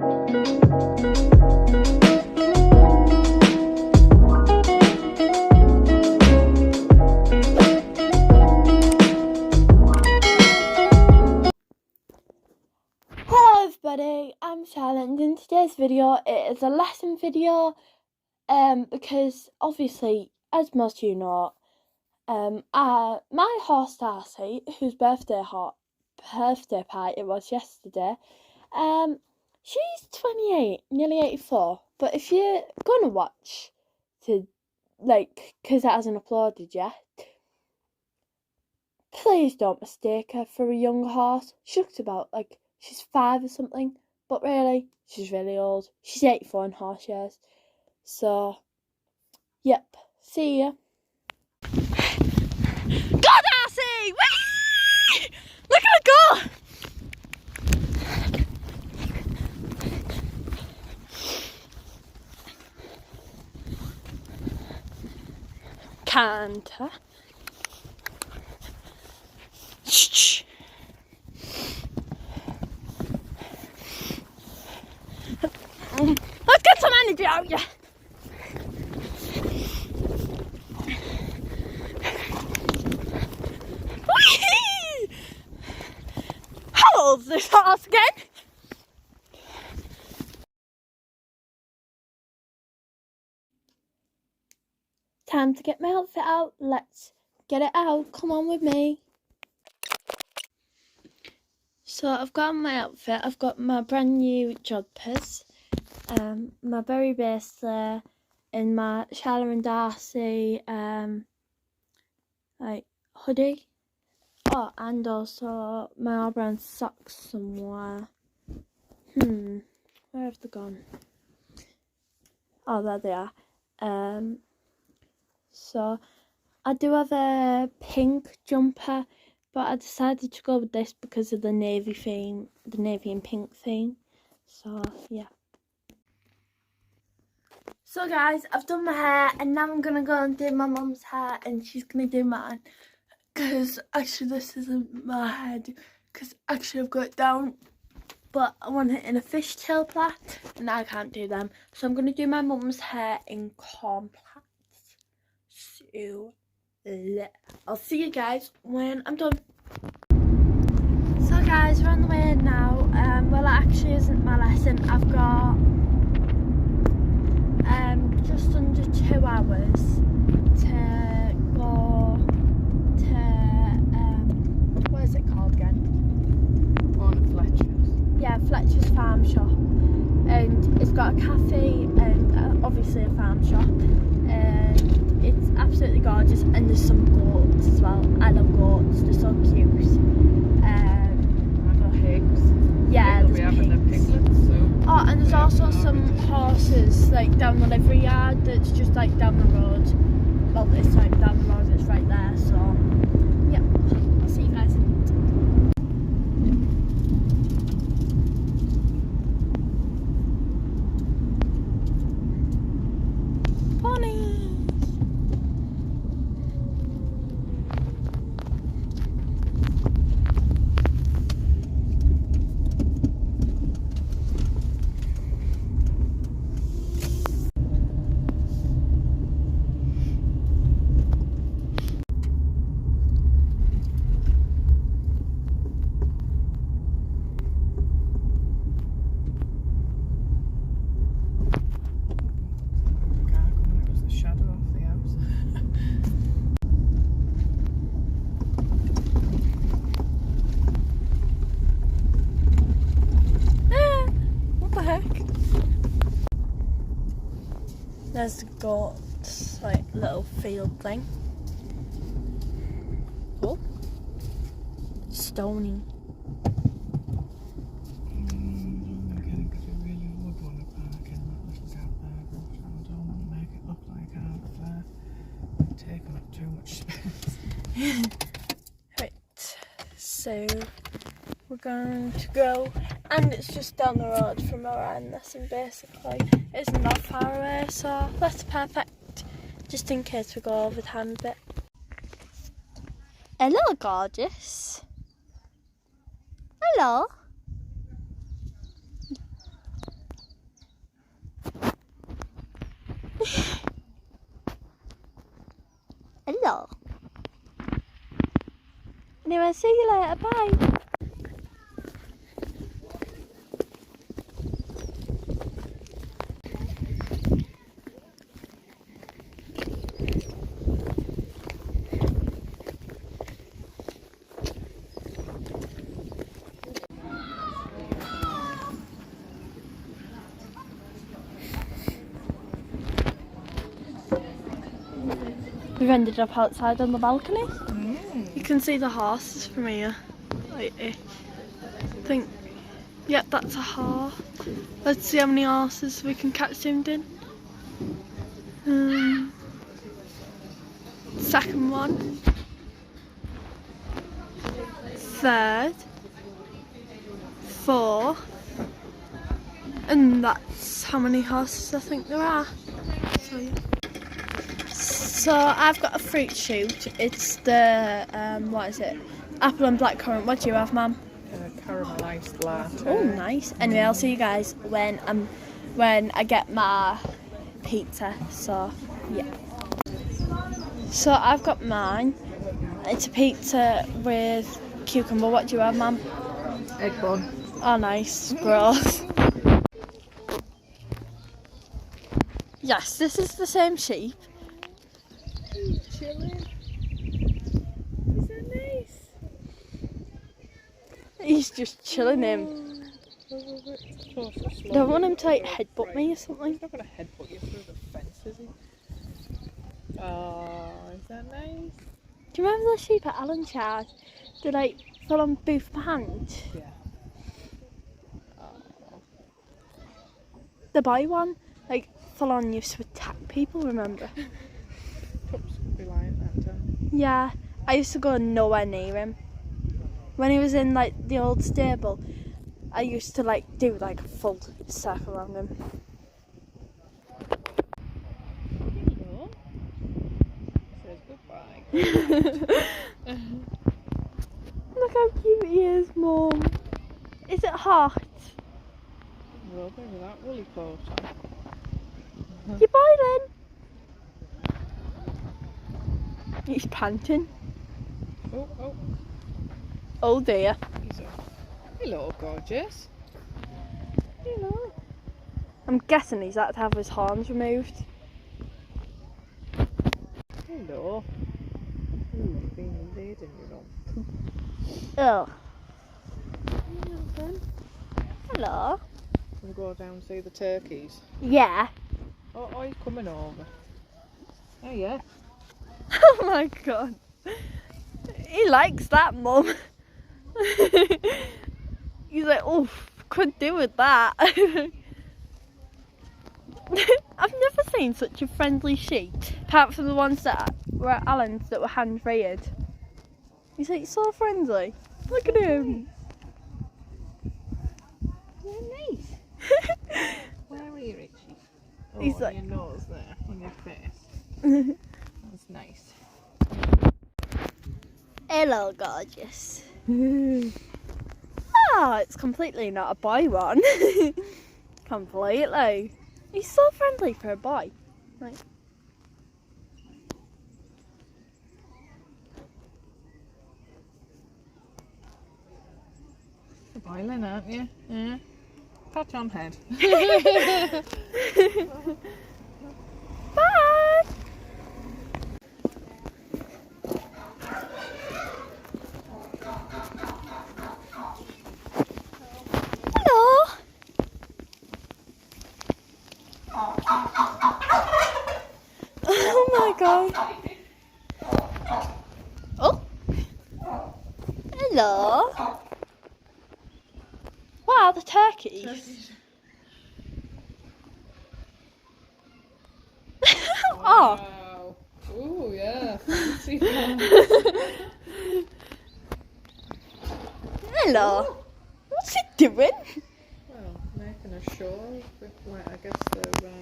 Everybody, I'm Shaila, and in today's video it is a lesson video because obviously, as most of you know, my horse Darcy, whose birthday party it was yesterday, she's 28, nearly 84, but if you're gonna watch because it hasn't uploaded yet, please don't mistake her for a young horse. She looks about like she's 5 or something, but really, she's really old. She's 84 in horse years. So, yep. See ya. Go, Darcy! Whee! Look at her go! Canter. Shh. Let's get some energy out of you. Whee! How old's this horse again? Time to get my outfit out. Let's get it out. Come on with me. So I've got my outfit. I've got my brand new jodhpurs, my berry bracelet, and my Shaila and Darcy hoodie. Oh, and also my all brown socks somewhere. Where have they gone? Oh, there they are. So I do have a pink jumper, but I decided to go with this because of the navy theme, the navy and pink theme. So yeah. So guys, I've done my hair and now I'm gonna go and do my mum's hair and she's gonna do mine. Because actually this isn't my head, because actually I've got it down, but I want it in a fishtail plait and I can't do them. So I'm gonna do my mum's hair in corn plaits. So I'll see you guys when I'm done. So guys, we're on the way now. Well, it actually isn't my lesson. I've got just under 2 hours to go to what is it called again? Fletcher's. Yeah, Fletcher's farm shop, and it's got a cafe and obviously a farm shop, and it's absolutely gorgeous. And there's some goats as well. I love goats; they're so cute. Pigs. Yeah, We'll there's be having the pigs. piglets soon. Oh, and there's also some horses like down the livery yard that's just like down the road. Well, it's like down the road, it's right there. So yeah, I'll see you guys in a minute. There's the goats, like little field thing. Oh, stony. Because we really would want to park in that little gap there, but I don't want to make it look like I've taken up too much space. Right, so we're going to go, and it's just down the road from where I am. This, and basically it isn't that far away, so that's perfect, just in case we go over time a bit. Hello, gorgeous. Hello. Hello. Anyway, see you later. Bye. We've ended up outside on the balcony. You can see the horses from here. Right here. I think, yeah, that's a horse. Let's see how many horses we can catch zoomed in. Second one. Third. Fourth. And that's how many horses I think there are. So, yeah. So I've got a fruit shoot. It's the what is it? Apple and blackcurrant. What do you have, Mum? Caramelised latte. Oh, nice. Anyway, I'll see you guys when I get my pizza. So yeah. So I've got mine. It's a pizza with cucumber. What do you have, Mum? Egg bun. Oh, nice. Gross. Yes, this is the same sheep. Chilling. Is that nice? He's just chilling him. Don't want him to like headbutt me or something. He's not going to headbutt you through the fence, is he? Oh, is that nice? Do you remember the sheep at Alan Chard? They like full on boof my hand? Yeah. The boy one, like full on used to attack people, remember? Pups could be like that, don't they? Yeah, I used to go nowhere near him. When he was in like the old stable, I used to like do like a full circle around him. Hello. Says goodbye. Look how cute he is, Mum. Is it hot? Rubbing with that woolly coat on. You're boiling. He's panting. Oh, oh. Oh dear. He's up. Hello, gorgeous. Hello. I'm guessing he's had to have his horns removed. Hello. Ooh, you've been laid in your own. Oh. Hello. We'll go down and see the turkeys. Yeah. Oh, he's coming over. Oh, yeah. Oh my god. He likes that, Mum. He's like, oh, could do with that. I've never seen such a friendly sheep, apart from the ones that were at Alan's that were hand-reared. He's like so friendly. Look at him. Yeah, nice. Where are you, Richie? Oh, He's on like, your nose there, on your face. That's nice. hello, gorgeous. Oh, it's completely not a boy one. Completely. He's so friendly for a boy. Right. You're boiling, aren't you? Yeah. Pat on head. Bye. Hello. Oh my god. Oh. Hello. Wow, the turkeys. Oh. Wow. Ooh, yeah. Fancy one. Hello. What's he doing? Well, making a show with, like, I guess they're,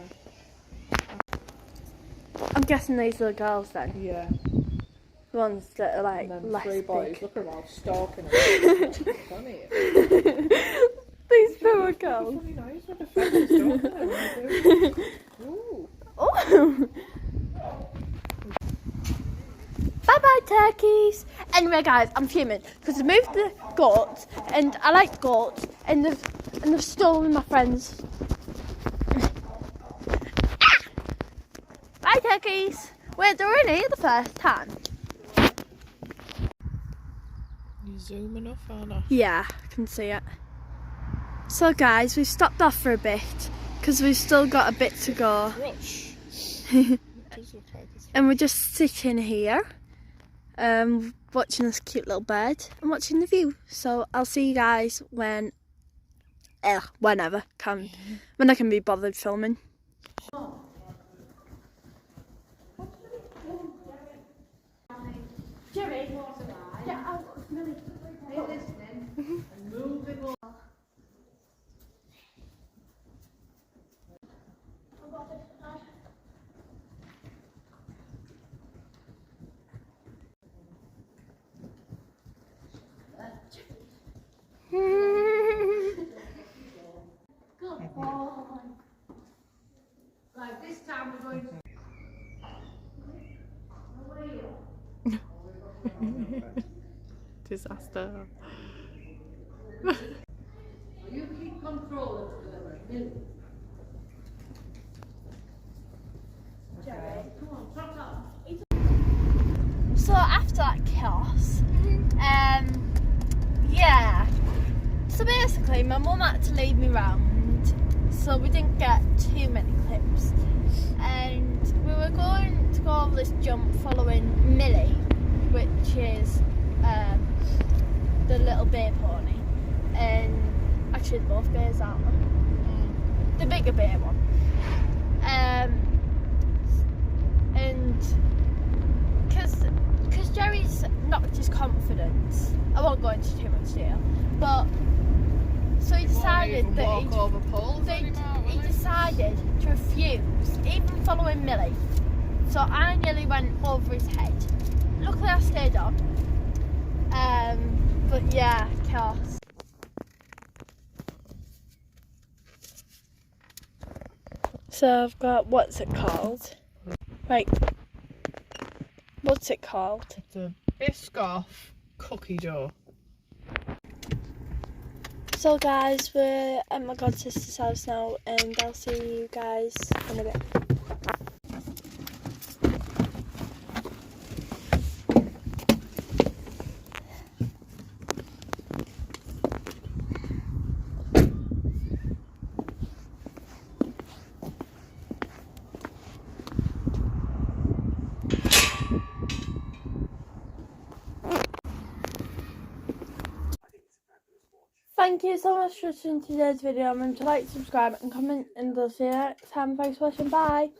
I'm guessing these are the girls then. yeah. The ones that are like And then less three boys. big. Look at them all stalking them. Funny. These two are girls. Funny noise with the feathers, don't they? Ooh. Oh. Bye turkeys. Anyway guys, I'm fuming because I moved the goats and I like goats and they've stolen my friends. Bye turkeys. Wait, they were in here the first time. You zoom enough, aren't I? Yeah, I can see it. So guys, we've stopped off for a bit because we've still got a bit to go. Rush. It does look like it's And we're just sitting here, watching this cute little bird and watching the view. So I'll see you guys when I can be bothered filming. Jerry, get out of Millie. Are you listening? And moving on. Good boy. Right, this time we're going to. disaster. You keep control of the Jerry, come on, trot on. So after that chaos, yeah. So basically, my mum had to lead me round, so we didn't get too many clips. And we were going to go over this jump following Millie, which is the little bay pony. And actually, they're both bays, aren't they? The bigger bay one. And because Jerry's knocked his confidence, I won't go into too much detail, but so he decided that he decided to refuse, even following Millie. So I nearly went over his head. Luckily I stayed on. But yeah, chaos. So I've got, what's it called? Right. What's it called? It's a Biscoff cookie dough. So guys, we're at my god sister's house now and I'll see you guys in a bit. Thank you so much for watching today's video. Remember to like, subscribe and comment and I'll see you next time. Thanks for watching. Bye.